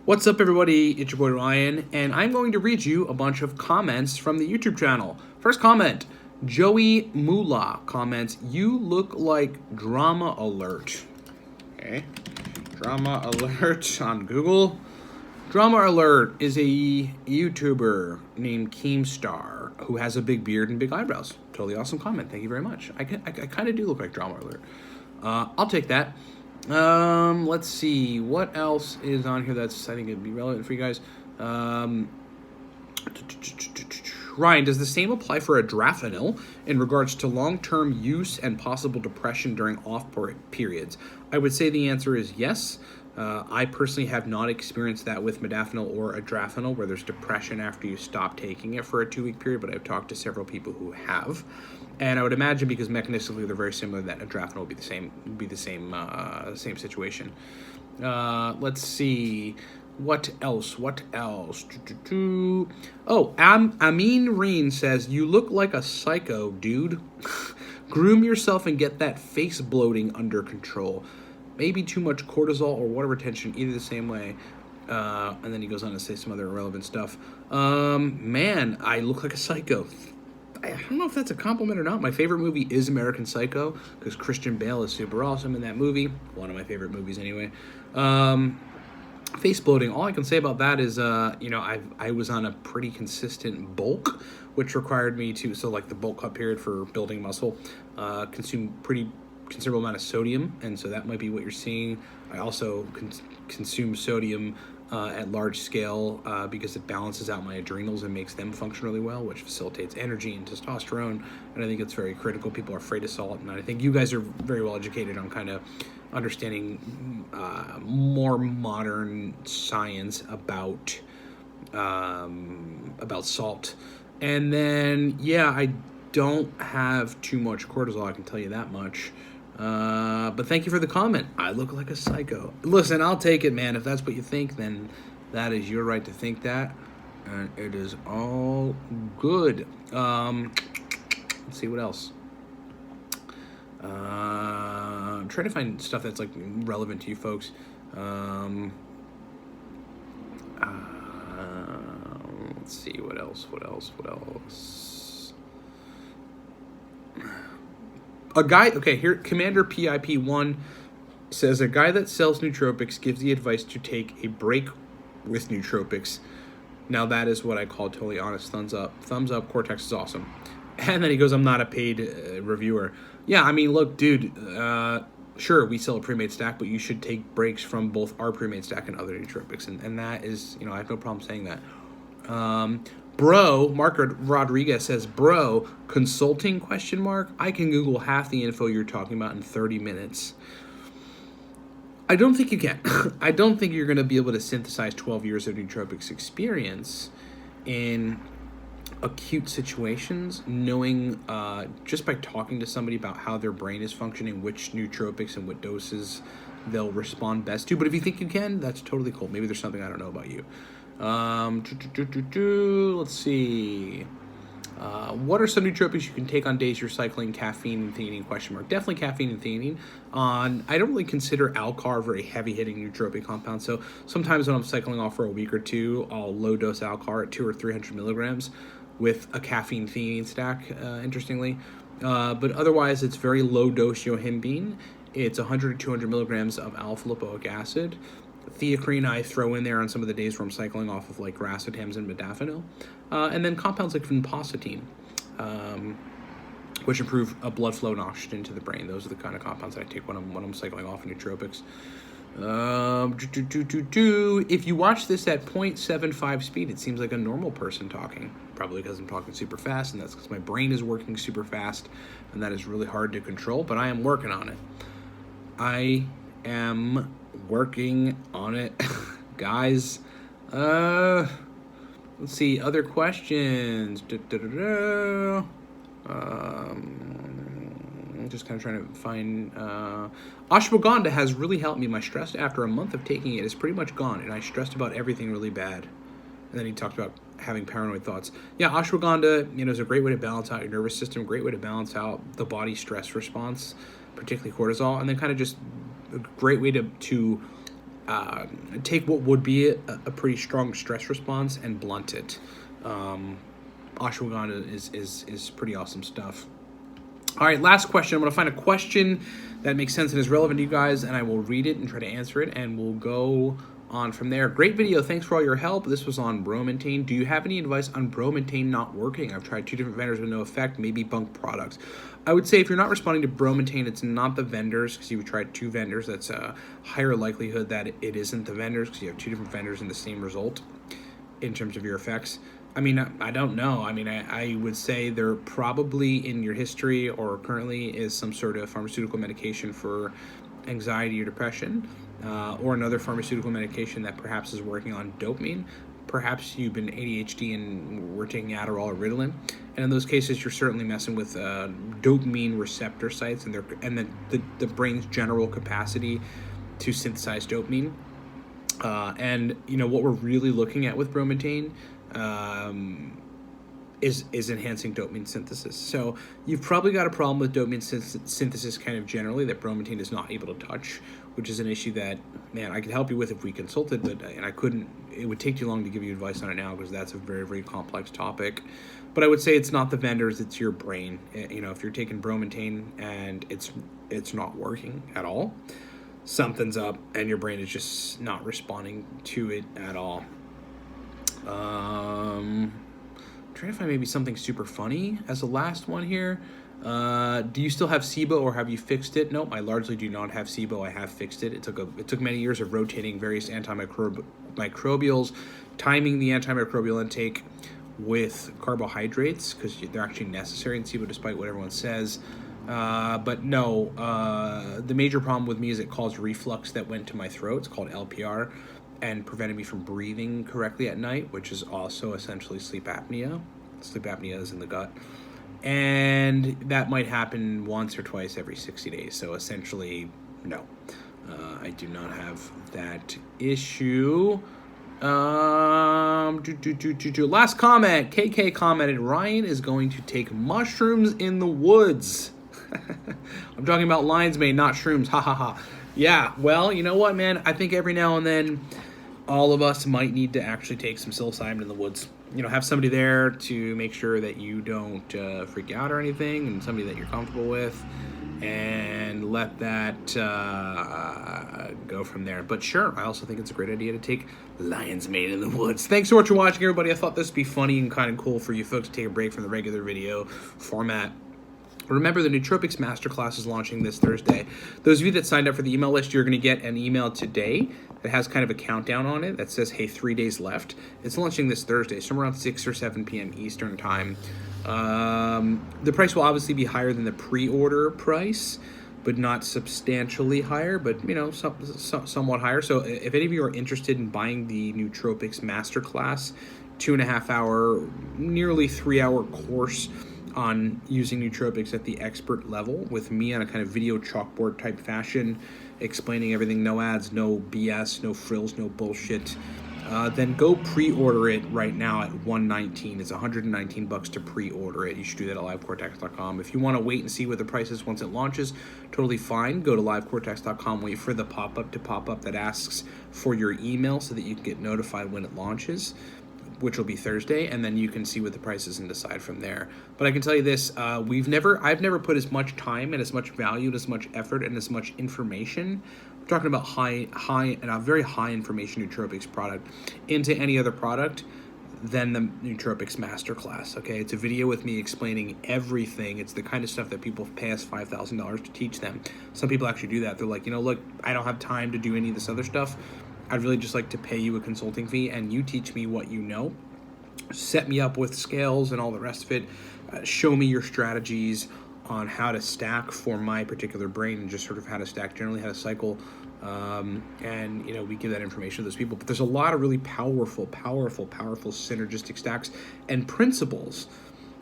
What's up, everybody? It's your boy Ryan, and I'm going to read you a bunch of comments from the YouTube channel. First comment, Joey Moolah comments, "You look like Drama Alert." Okay, Drama Alert on Google. Drama Alert is a YouTuber named Keemstar who has a big beard and big eyebrows. Totally awesome comment. Thank you very much. I kind of do look like Drama Alert. I'll take that. Let's see. What else is on here that's, I think, it'd be relevant for you guys? Ryan, does the same apply for modafinil in regards to long-term use and possible depression during off periods? I would say the answer is yes. I personally have not experienced that with modafinil or modafinil, where there's depression after you stop taking it for a 2-week period, but I've talked to several people who have. And I would imagine, because mechanistically they're very similar, that modafinil would be the same situation. Let's see. What else? Oh, Amin Reen says, "You look like a psycho, dude. Groom yourself and get that face bloating under control. Maybe too much cortisol or water retention, either the same way." And then he goes on to say some other irrelevant stuff. Man, I look like a psycho. I don't know if that's a compliment or not. My favorite movie is American Psycho, because Christian Bale is super awesome in that movie. One of my favorite movies anyway. Face bloating, all I can say about that is, I was on a pretty consistent bulk, which required me to, so like the bulk up period for building muscle, consume pretty considerable amount of sodium, and so that might be what you're seeing. I also consume sodium at large scale because it balances out my adrenals and makes them function really well, which facilitates energy and testosterone, and I think it's very critical. People are afraid of salt, and I think you guys are very well educated on kind of understanding more modern science about salt. And then, yeah, I don't have too much cortisol, I can tell you that much. But thank you for the comment. I look like a psycho. Listen, I'll take it, man. If that's what you think, then that is your right to think that, and it is all good. Let's see what else. I'm trying to find stuff that's like relevant to you folks. Let's see what else. A guy, okay, here, Commander PIP1 says, "A guy that sells nootropics gives the advice to take a break with nootropics. Now that is what I call totally honest. Thumbs up, Cortex is awesome." And then he goes, "I'm not a paid reviewer." Yeah, I mean, look, dude, sure, we sell a pre-made stack, but you should take breaks from both our pre-made stack and other nootropics. And that is, I have no problem saying that. Mark Rodriguez says, "Bro, consulting, ? I can Google half the info you're talking about in 30 minutes. I don't think you can. I don't think you're going to be able to synthesize 12 years of nootropics experience in acute situations, knowing just by talking to somebody about how their brain is functioning, which nootropics and what doses they'll respond best to. But if you think you can, that's totally cool. Maybe there's something I don't know about you. Let's see. What are some nootropics you can take on days you're cycling caffeine and theanine? Definitely caffeine and theanine. I don't really consider Alcar a very heavy-hitting nootropic compound, so sometimes when I'm cycling off for a week or two, I'll low-dose Alcar at 200 or 300 milligrams with a caffeine theanine stack, interestingly. But otherwise, it's very low-dose yohimbine. It's 100 to 200 milligrams of alpha-lipoic acid. Theacrine I throw in there on some of the days where I'm cycling off of like racetams and modafinil. And then compounds like vinpocetine, which improve blood flow and oxygen to the brain. Those are the kind of compounds that I take when I'm cycling off nootropics. If you watch this at 0.75 speed, it seems like a normal person talking. Probably because I'm talking super fast, and that's because my brain is working super fast, and that is really hard to control, but I am working on it. I am working on it, guys. Let's see, other questions. I'm just kind of trying to find... ashwagandha has really helped me. My stress after a month of taking it is pretty much gone, and I stressed about everything really bad. And then he talked about having paranoid thoughts. Yeah, ashwagandha, is a great way to balance out your nervous system, great way to balance out the body stress response, particularly cortisol, and then kind of just a great way to take what would be a pretty strong stress response and blunt it. Ashwagandha is pretty awesome stuff. All right, last question. I'm going to find a question that makes sense and is relevant to you guys, and I will read it and try to answer it, and we'll go on from there. Great video. Thanks for all your help. This was on Bromanteen. Do you have any advice on Bromanteen not working? I've tried 2 different vendors with no effect, maybe bunk products. I would say if you're not responding to Bromanteen, it's not the vendors, because you've tried 2 vendors. That's a higher likelihood that it isn't the vendors, because you have 2 different vendors and the same result in terms of your effects. I mean, I don't know. I mean, I would say there probably in your history or currently is some sort of pharmaceutical medication for anxiety or depression, or another pharmaceutical medication that perhaps is working on dopamine. Perhaps you've been ADHD and we're taking Adderall or Ritalin. And in those cases, you're certainly messing with dopamine receptor sites and the brain's general capacity to synthesize dopamine. And, you know, what we're really looking at with Bromanteen is enhancing dopamine synthesis. So you've probably got a problem with dopamine synthesis kind of generally that Bromanteen is not able to touch, which is an issue that, man, I could help you with if we consulted, and I couldn't. It would take too long to give you advice on it now because that's a very, very complex topic. But I would say it's not the vendors, it's your brain. You know, if you're taking Bromanteen and it's not working at all, something's up and your brain is just not responding to it at all. Trying to find maybe something super funny as the last one here. Do you still have SIBO or have you fixed it? Nope, I largely do not have SIBO. I have fixed it. It took many years of rotating various antimicrobials, timing the antimicrobial intake with carbohydrates because they're actually necessary in SIBO despite what everyone says. But no, the major problem with me is it caused reflux that went to my throat. It's called LPR. And prevented me from breathing correctly at night, which is also essentially sleep apnea. Sleep apnea is in the gut. And that might happen once or twice every 60 days. So essentially, no. I do not have that issue. Last comment. KK commented, Ryan is going to take mushrooms in the woods. I'm talking about lion's mane, not shrooms. Ha ha ha. Yeah, well, you know what, man? I think every now and then all of us might need to actually take some psilocybin in the woods. You know, have somebody there to make sure that you don't freak out or anything, and somebody that you're comfortable with, and let that go from there. But sure, I also think it's a great idea to take lion's mane in the woods. Thanks so much for watching, everybody. I thought this would be funny and kind of cool for you folks to take a break from the regular video format. Remember, the Nootropics Masterclass is launching this Thursday. Those of you that signed up for the email list, you're going to get an email today that has kind of a countdown on it that says, hey, 3 days left. It's launching this Thursday, somewhere around 6 or 7 p.m. Eastern time. The price will obviously be higher than the pre-order price, but not substantially higher, but, you know, somewhat higher. So if any of you are interested in buying the Nootropics Masterclass, 2.5 hour, nearly 3 hour course on using nootropics at the expert level with me on a kind of video chalkboard type fashion, explaining everything, no ads, no BS, no frills, no bullshit, then go pre-order it right now at $119. It's $119 to pre-order it. You should do that at livecortex.com. If you want to wait and see what the price is once it launches, totally fine. Go to livecortex.com, wait for the pop-up to pop up that asks for your email so that you can get notified when it launches, which will be Thursday, and then you can see what the price is and decide from there. But I can tell you this, I've never put as much time and as much value and as much effort and as much information, I'm talking about high and a very high information nootropics product, into any other product than the Nootropics Masterclass, okay? It's a video with me explaining everything. It's the kind of stuff that people pay us $5,000 to teach them. Some people actually do that. They're like, you know, look, I don't have time to do any of this other stuff. I'd really just like to pay you a consulting fee and you teach me what you know, set me up with scales and all the rest of it, show me your strategies on how to stack for my particular brain and just sort of how to stack generally, how to cycle, and, you know, we give that information to those people. But there's a lot of really powerful synergistic stacks and principles.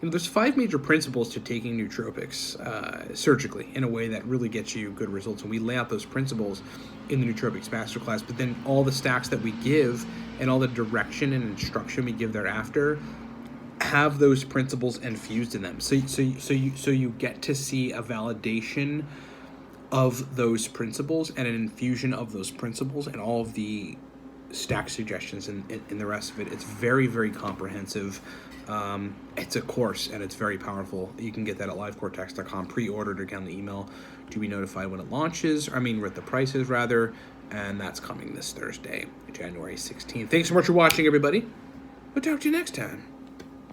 You know, there's 5 major principles to taking nootropics surgically in a way that really gets you good results. And we lay out those principles in the Nootropics Masterclass, but then all the stacks that we give and all the direction and instruction we give thereafter have those principles infused in them. So you get to see a validation of those principles and an infusion of those principles and all of the stack suggestions and the rest of it. It's very, very comprehensive. It's a course, and it's very powerful. You can get that at livecortex.com, pre-ordered, or get on the email to be notified when it launches. What the price is, rather. And that's coming this Thursday, January 16th. Thanks so much for watching, everybody. We'll talk to you next time.